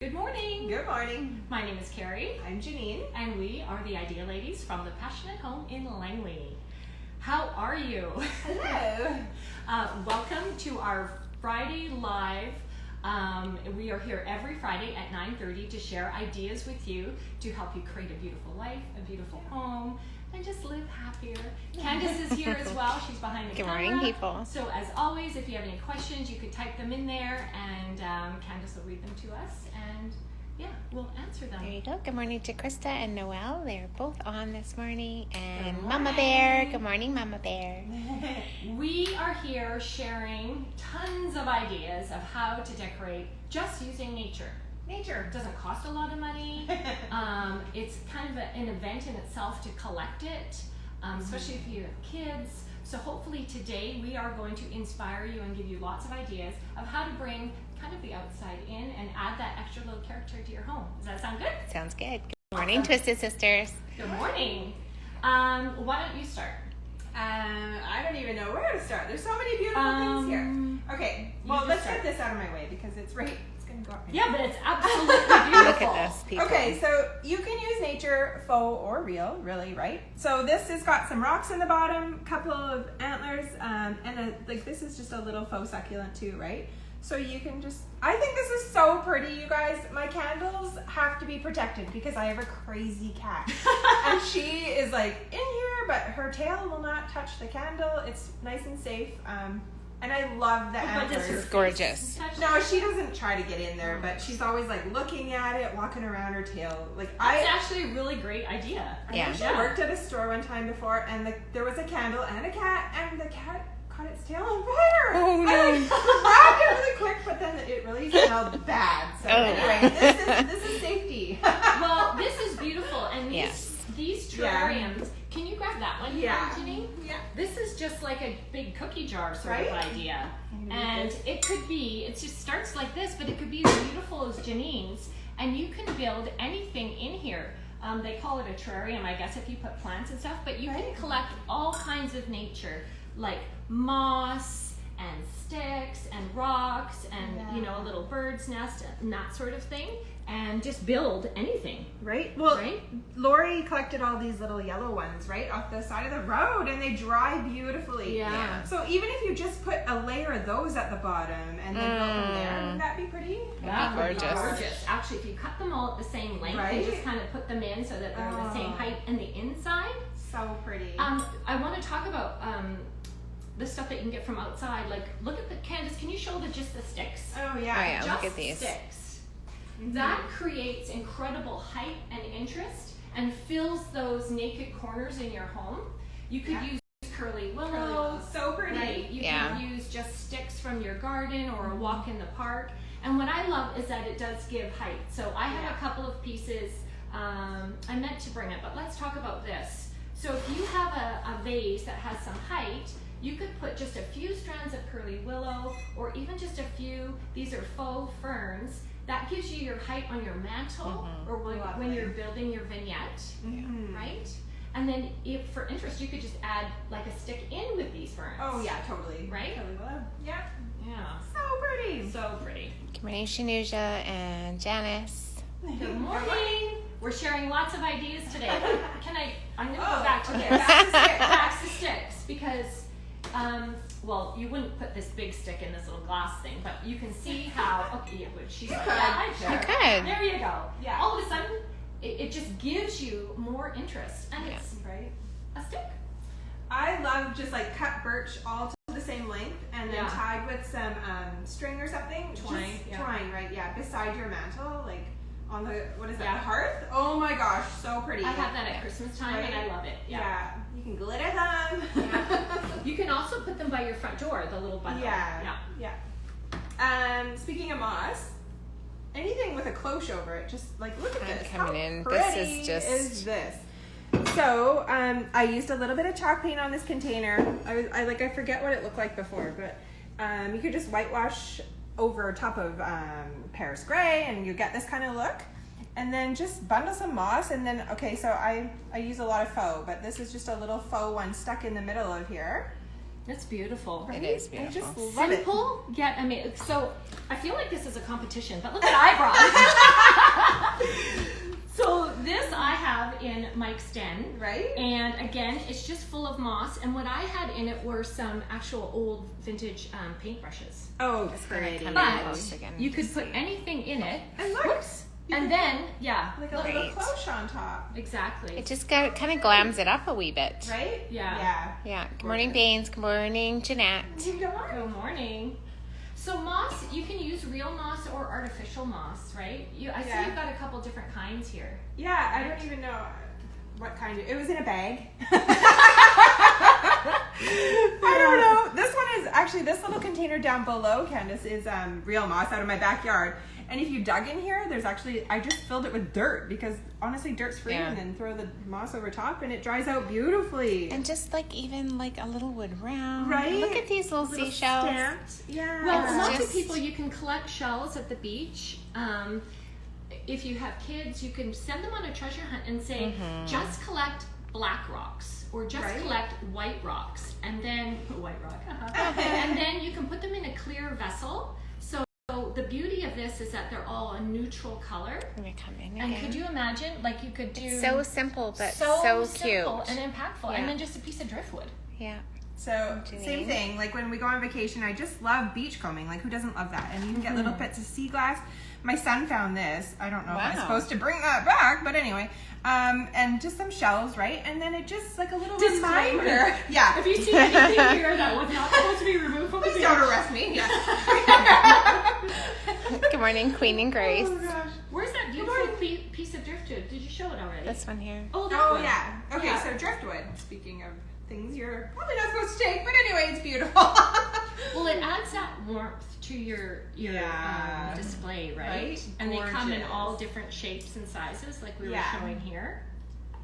Good morning. Good morning. My name is Carrie. I'm Janine. And we are the Idea Ladies from the Passionate Home in Langley. How are you? Hello. Welcome to our Friday Live. We are here every Friday at 9:30 to share ideas with you to help you create a beautiful life, a beautiful home, and just live happier. Candace is here as well. She's behind the camera. Good morning, people. So as always, if you have any questions, you could type them in there, and Candace will read them to us, and yeah, we'll answer them. There you go. Good morning to Krista and Noelle. They're both on this morning. And Good Mama morning. Bear. Good morning, Mama Bear. We are here sharing tons of ideas of how to decorate just using nature. Nature doesn't cost a lot of money. It's kind of an event in itself to collect it, especially if you have kids. So hopefully today we are going to inspire you and give you lots of ideas of how to bring kind of the outside in and add that extra little character to your home. Does that sound good? Sounds good. Good morning, Twisted Sisters. Good morning. Why don't you start? I don't even know where to start. There's so many beautiful things here. Okay, well, let's get this out of my way because it's right. It's going to go up. Yeah, but it's absolutely beautiful. Look at this, people. Okay, so you can use nature, faux or real, really, right? So this has got some rocks in the bottom, couple of antlers, and like this is just a little faux succulent too, right? So you can just, I think this is so pretty, you guys. My candles have to be protected because I have a crazy cat. And she is like in here, but her tail will not touch the candle. It's nice and safe. And I love the antlers. This is gorgeous. No, she doesn't try to get in there, but she's always like looking at it, walking around her tail. Like That's actually a really great idea. Yeah. I worked at a store one time before, and there was a candle and a cat, and the cat caught its tail on fire. Oh, no. I like grabbed it really quick, but then it really smelled bad. So anyway, this is safety. Well, this is beautiful, and Yes. these terrariums. Can you grab that one? Yeah. Janine? Yeah. This is just like a big cookie jar sort Right? of idea, and it could be. It just starts like this, but it could be as beautiful as Janine's, and you can build anything in here. They call it a terrarium, I guess, if you put plants and stuff, but you can collect all kinds of nature, like moss and sticks and rocks and you know, a little bird's nest and that sort of thing, and just build anything. Right? Well, Right? Lori collected all these little yellow ones, right, off the side of the road, and they dry beautifully. Yeah. So even if you just put a layer of those at the bottom and then go from there, wouldn't that be pretty? That would be gorgeous. gorgeous. Actually, if you cut them all at the same length and Right? just kind of put them in so that they're the same height and the inside. So pretty. I want to talk about the stuff that you can get from outside. Like, look at the Candace. Can you show just the sticks? Oh Oh, yeah. yeah. Just Look at these. sticks. That creates incredible height and interest and fills those naked corners in your home. You could use curly willow. So pretty. Right. You Yeah. can use just sticks from your garden or a walk in the park. And what I love is that it does give height. So I have a couple of pieces. I meant to bring it, but let's talk about this. So if you have a vase that has some height, you could put just a few strands of curly willow or even just a few, these are faux ferns. That gives you your height on your mantle or when you're building your vignette, right? And then if for interest, you could just add like a stick in with these ferns. Oh yeah, totally. Right? Curly willow. Yeah. Yeah. So pretty. So pretty. Good morning, Shanuja and Janice. Good morning. We're sharing lots of ideas today. I'm going to go back to this. Back to sticks because, well, you wouldn't put this big stick in this little glass thing, but you can see how, okay, yeah, but she's like, yeah, I You could. There you go. Yeah. All of a sudden, it just gives you more interest. And it's Right. a stick. I love just like cut birch all to the same length and then tied with some string or something. Twine, Just yeah. twine, right? Yeah, beside your mantle, like on the, what is that, Yeah. the hearth? Oh my gosh, so pretty. I have that at Christmas time and I love it. Yeah. You can glitter them. You can also put them by your front door, the little bundle. Yeah. Speaking of moss, anything with a cloche over it, just like look at I'm this. coming How in. pretty This is just- is this? So I used a little bit of chalk paint on this container. I forget what it looked like before, but you could just whitewash over top of Paris gray, and you get this kind of look. And then just bundle some moss, and then okay, so I use a lot of faux, but this is just a little faux one stuck in the middle of here. It's beautiful. It is I beautiful. just love it. Simple, yet I mean, so I feel like this is a competition, but look what I brought. again, it's just full of moss. And what I had in it were some actual old vintage paintbrushes. Oh, that's great. But you could put anything in it. And look. Whoops. And then, yeah. Like a little cloche on top. Exactly. It just kind of glams it up a wee bit. Right? Yeah. Yeah. Good morning, Baines. Good morning, Jeanette. Good morning. So moss, you can use real moss or artificial moss, right? I see you've got a couple different kinds here. Yeah, I don't even know what kind. It was in a bag. I don't know. This one is actually, this little container down below, Candace, is real moss out of my backyard. And if you dug in here, there's actually, I just filled it with dirt because honestly, dirt's free, and then throw the moss over top and it dries out beautifully. And just like even like a little wood round. Right? Look at these little seashells. Stamped. Yeah. Well, lots of people, you can collect shells at the beach. If you have kids, you can send them on a treasure hunt and say, just collect black rocks or just collect white rocks, and then and then you can put them in a clear vessel. So the beauty of this is that they're all a neutral color. Let me come in and again. could you imagine, like you could do it's so simple, but so cute simple and impactful, and then just a piece of driftwood. Yeah. So same thing, like when we go on vacation, I just love beach combing. Like who doesn't love that? And you can get little bits of sea glass. My son found this. I don't know if I'm supposed to bring that back, but anyway. And just some shells, right? And then it just like a little reminder. Yeah. If you see anything here that was not supposed to be removed from the beach, don't arrest me. Yeah. Good morning, Queen and Grace. Oh gosh. Where's that beautiful piece of driftwood? Did you show it already? This one here. Oh, yeah. Okay, so driftwood. Speaking of things you're probably not supposed to take, but anyway, it's beautiful. Well, it adds that warmth to your display, right? And they come in all different shapes and sizes, like we were showing here.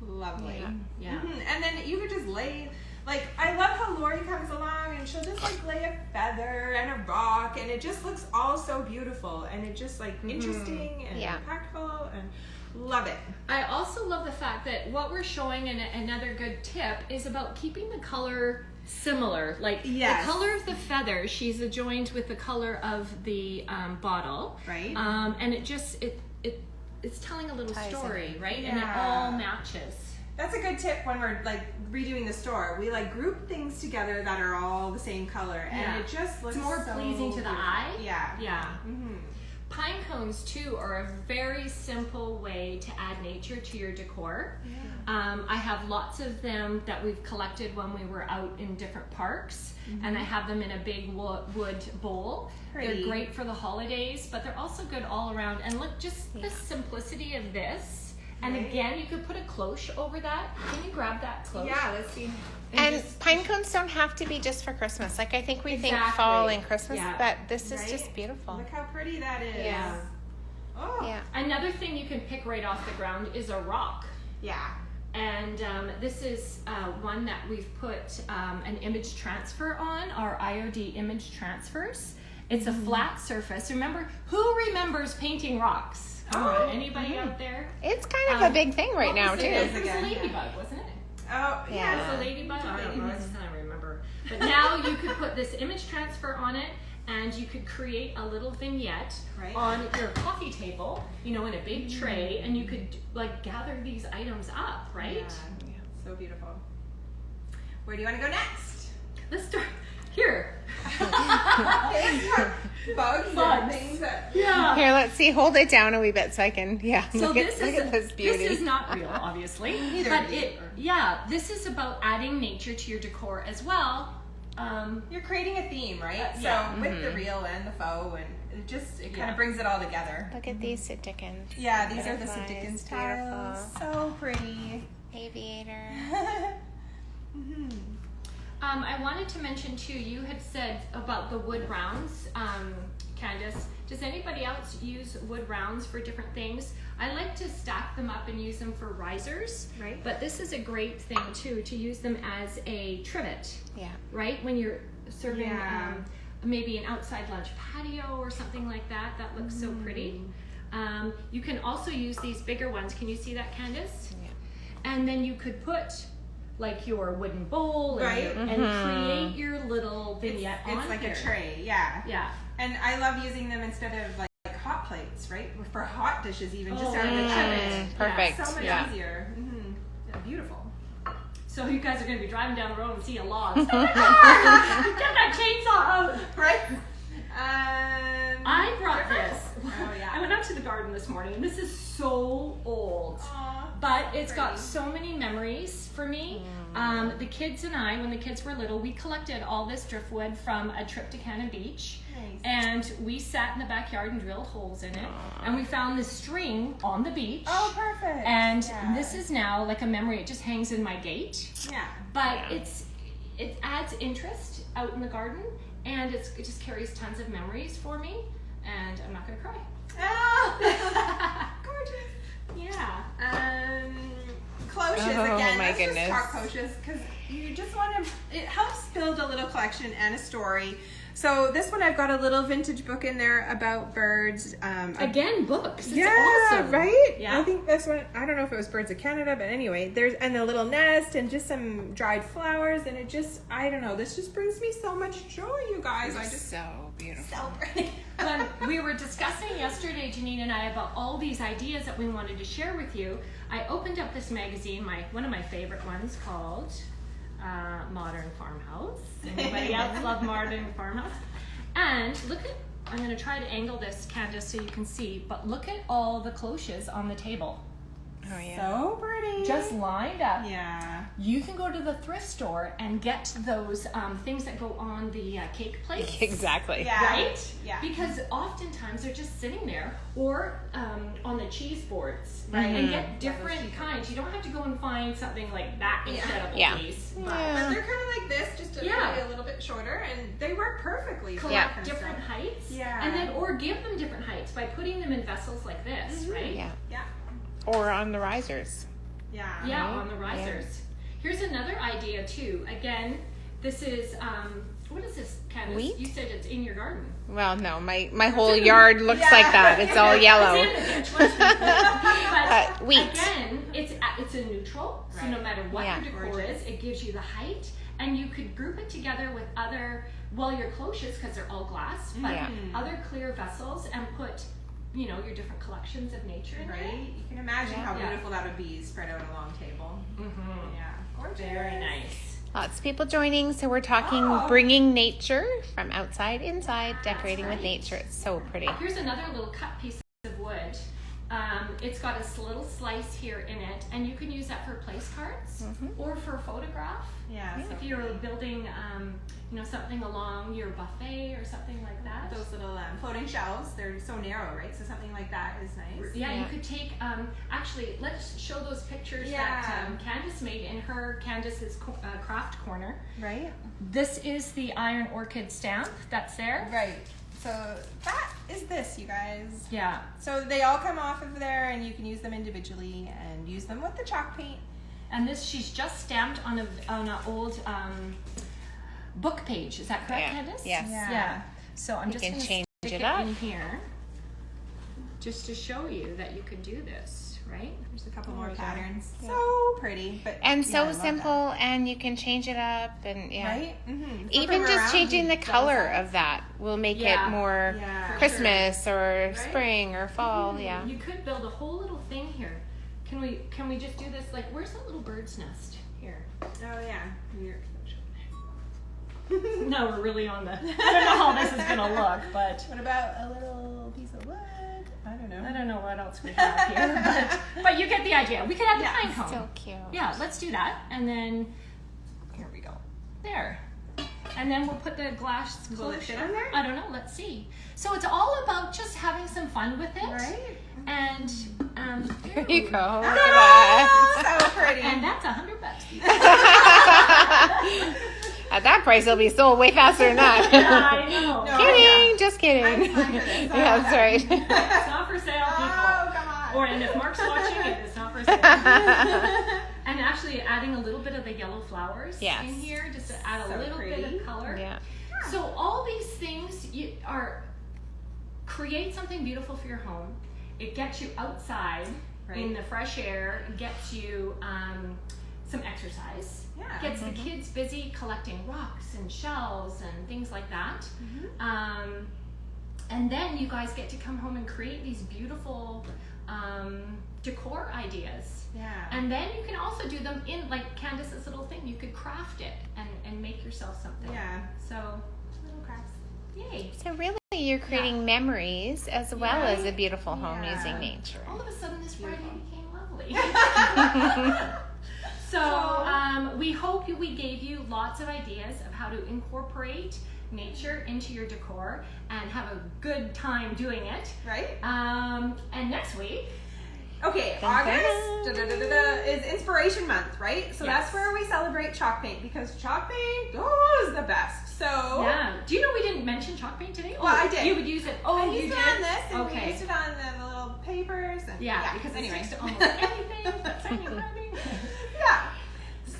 Lovely. Yeah. And then you could just lay, like, I love how Lori comes along and she'll just like lay a feather and a rock, and it just looks all so beautiful, and it just like interesting and impactful, and love it. I also love the fact that what we're showing, and another good tip, is about keeping the color similar. Like the color of the feather, she's adjoined with the color of the bottle, right? And it just it's telling a little story, right? And it all matches. That's a good tip when we're like redoing the store. We like group things together that are all the same color, and it just looks more so pleasing to the eye. Yeah. Pine cones too are a very simple way to add nature to your decor. I have lots of them that we've collected when we were out in different parks, and I have them in a big wood bowl. They're great for the holidays, but they're also good all around. And look, just the simplicity of this. And again, you could put a cloche over that. Can you grab that cloche? Yeah, let's see. And pine cones don't have to be just for Christmas. Like I think we think fall and Christmas, but this is just beautiful. Look how pretty that is. Yeah. Oh. Yeah. Another thing you can pick right off the ground is a rock. Yeah. And this is one that we've put an image transfer on, our IOD image transfers. It's a flat surface. Remember, who remembers painting rocks? Anybody out there? It's kind of a big thing right now too. It was a ladybug, wasn't it? Oh, yeah. It was a ladybug. I don't know. I just kind of remember. But now you could put this image transfer on it, and you could create a little vignette on your coffee table, in a big tray, and you could like gather these items up, right? Yeah. So beautiful. Where do you want to go next? Let's start here. Bugs and things that... Yeah. Here, let's see. Hold it down a wee bit so I can. So look at this beauty. This is not real, obviously. But this is about adding nature to your decor as well. You're creating a theme, right? So with the real and the faux, and it kind of brings it all together. Look at these St. Dickens. Yeah, these are the St. Dickens tiles. So pretty. Aviator. I wanted to mention too, you had said about the wood rounds, Candace. Does anybody else use wood rounds for different things? I like to stack them up and use them for risers. Right. But this is a great thing too, to use them as a trivet. Yeah. Right? When you're serving maybe an outside lunch patio or something like that. That looks so pretty. You can also use these bigger ones. Can you see that, Candace? Yeah. And then you could put like your wooden bowl and create your little vignette on It's like here. a tray, yeah. Yeah. And I love using them instead of like hot plates, right? For hot dishes even, just out of the trivet. Perfect. Yeah, so much easier. Yeah, beautiful. So you guys are going to be driving down the road and see a log. Get that chainsaw out. Right. I brought this. Oh, yeah. I went out to the garden this morning, and this is so old. Aw, But it's pretty. got so many memories for me. The kids and I, when the kids were little, we collected all this driftwood from a trip to Cannon Beach. Nice. And we sat in the backyard and drilled holes in it. And we found this string on the beach. Oh, perfect. And Yeah. this is now like a memory. It just hangs in my gate. Yeah. But it adds interest out in the garden. And it just carries tons of memories for me. And I'm not going to cry. Oh, gorgeous. Yeah. Cloches Oh, again. my Let's goodness. just talk cloches because you just want to. It helps build a little collection and a story. So this one I've got a little vintage book in there about birds. Again, books. It's yeah, awesome. right. Yeah. I think this one. I don't know if it was Birds of Canada, but anyway, there's and a little nest and just some dried flowers, and it just I don't know. This just brings me so much joy, you guys. I just so beautiful. so pretty. When we were discussing yesterday, Janine and I, about all these ideas that we wanted to share with you, I opened up this magazine, one of my favorite ones, called Modern Farmhouse. Anybody else love Modern Farmhouse? And look at, I'm going to try to angle this, Candace, so you can see, but look at all the cloches on the table. Oh yeah. So pretty. Just lined up. yeah. You can go to the thrift store and get those things that go on the cake plates. Exactly. Yeah. Right? Yeah. Because oftentimes they're just sitting there, or on the cheese boards, Right. and Mhm. get different kinds. You don't have to go and find something like that incredible Yeah. piece. But Yeah. they're kind of like this, just a, Yeah. maybe a little bit shorter, and they work perfectly. for Collect that kind of different stuff. heights, Yeah. and then or give them different heights by putting them in vessels like this, Mhm. right? Yeah. Yeah. Or on the risers. Yeah. Yeah, Right? on the risers. Here's another idea too. Again, this is what is this, Candace? Wheat? You said it's in your garden. Well, no, my whole yard looks like that. It's all yellow. It's in the ditch, let's be but Wheat. again, it's a neutral, so no Right. matter what Yeah. your decor Gorgeous. is, it gives you the height, and you could group it together with other, your cloches, because they're all glass, but Yeah. other clear vessels, and put, your different collections of nature in Right? there. You can imagine how Yeah. beautiful that would be spread out a long table. Mm-hmm. Yeah. Gorgeous. Very nice. Lots of people joining, so we're talking Oh. bringing nature from outside inside, decorating with right. nature. It's so pretty. Here's another little cut piece of wood. It's got a little slice here in it, and you can use that for place cards or for a photograph. Yeah. If you're building, something along your buffet or something like that. Those little floating shelves, they're so narrow, right? So something like that is nice. Yeah, Yeah. you could take, actually, let's show those pictures Yeah. that Candace made in her Candace's craft corner. Right? This is the iron orchid stamp that's there. Right. So that is this, you guys. Yeah. So they all come off of there, and you can use them individually and use them with the chalk paint. And this, she's just stamped on an old book page. Is that correct, Yeah. Candace? Yes. Yeah. So I'm You just can going to change stick it it up. in here, just to show you that you can do this, right? There's a couple There more we go. patterns. Yeah. So pretty, but And yeah, I so love simple, and you can change it up, and that. yeah. Right? Mm-hmm. Even just changing the color of that will make Yeah. it more Yeah. For Christmas or Right? spring or fall. Yeah. You could build a whole little thing here. Can we just do this? Like, where's that little bird's nest here? Oh yeah. Weird. No, we're really on the. I don't know how this is gonna look, but What about a little piece of wood? I don't know. I don't know what else we have here. But you get the idea. We could have the pine cone. So cute. Yeah, let's do that. And then, here we go. There. And then we'll put the glass Will it closure. fit on there? I don't know. Let's see. So it's all about just having some fun with it. Right? And There you go. Look at that. So pretty. And that's $100. At that price, it'll be sold way faster than that. I know. No. Kidding, just kidding. I'm fine with it. Yeah, that's right. It's not for sale, people. Oh, come on. Or and if Mark's watching it, it's not for sale. And actually adding a little bit of the yellow flowers Yes. in here, just to add a So little bit pretty. of color. Yeah. So all these things create something beautiful for your home. It gets you outside in the fresh air. It gets you some exercise. Yeah. Gets the kids busy collecting rocks and shells and things like that. And then you guys get to come home and create these beautiful decor ideas. Yeah. And then you can also do them in, like Candace's little thing, you could craft it and make yourself something. Yeah. So, Little crafts. yay. So really, you're creating memories as well Yeah. as a beautiful home Yeah. using nature. All of a sudden this Friday became lovely. Beautiful. So we hope we gave you lots of ideas of how to incorporate nature into your decor and have a good time doing it. Right? And next week, Okay, Dun, dun, August is Inspiration Month, right? So Yes. that's where we celebrate chalk paint because chalk paint is the best. So yeah. Do you know we didn't mention chalk paint today? Well, I did. You would use it. Oh, I you used did? it on this and Okay. we used it on the little papers. And, Yeah, because anyway. it sticks to almost anything. That's anything. Yeah.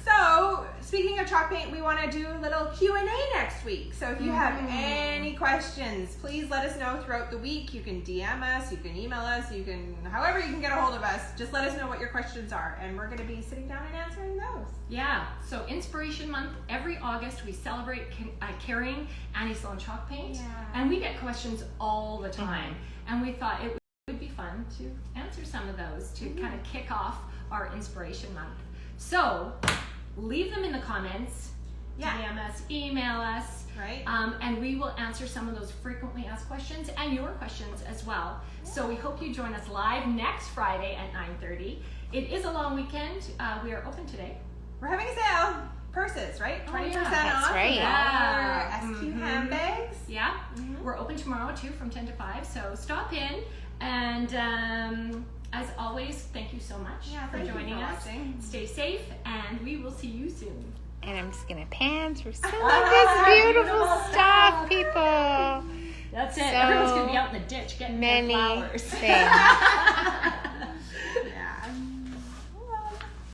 So, speaking of chalk paint, we want to do a little Q&A next week. So if you have any questions, please let us know throughout the week. You can DM us, you can email us, you can, however you can get a hold of us, just let us know what your questions are. And we're going to be sitting down and answering those. Yeah, so Inspiration Month, every August we celebrate carrying Annie Sloan chalk paint. Yeah. And we get questions all the time. And we thought it would be fun to answer some of those to kind of kick off our Inspiration Month. So, leave them in the comments, Yeah. DM us, email us, Right? and we will answer some of those frequently asked questions and your questions as well. So we hope you join us live next Friday at 9:30. It is a long weekend. We are open today. We're having a sale. Purses, right? 20% yeah. That's off. right. Yeah. Yeah. SQ handbags. Yeah, we're open tomorrow too from 10 to 5. So stop in, and as always, thank you so much Yeah, for thank you joining for us. watching. Stay safe, and we will see you soon. And I'm just gonna pan through some of this beautiful stuff, people. That's it. So Everyone's gonna be out in the ditch getting their Many flowers. things.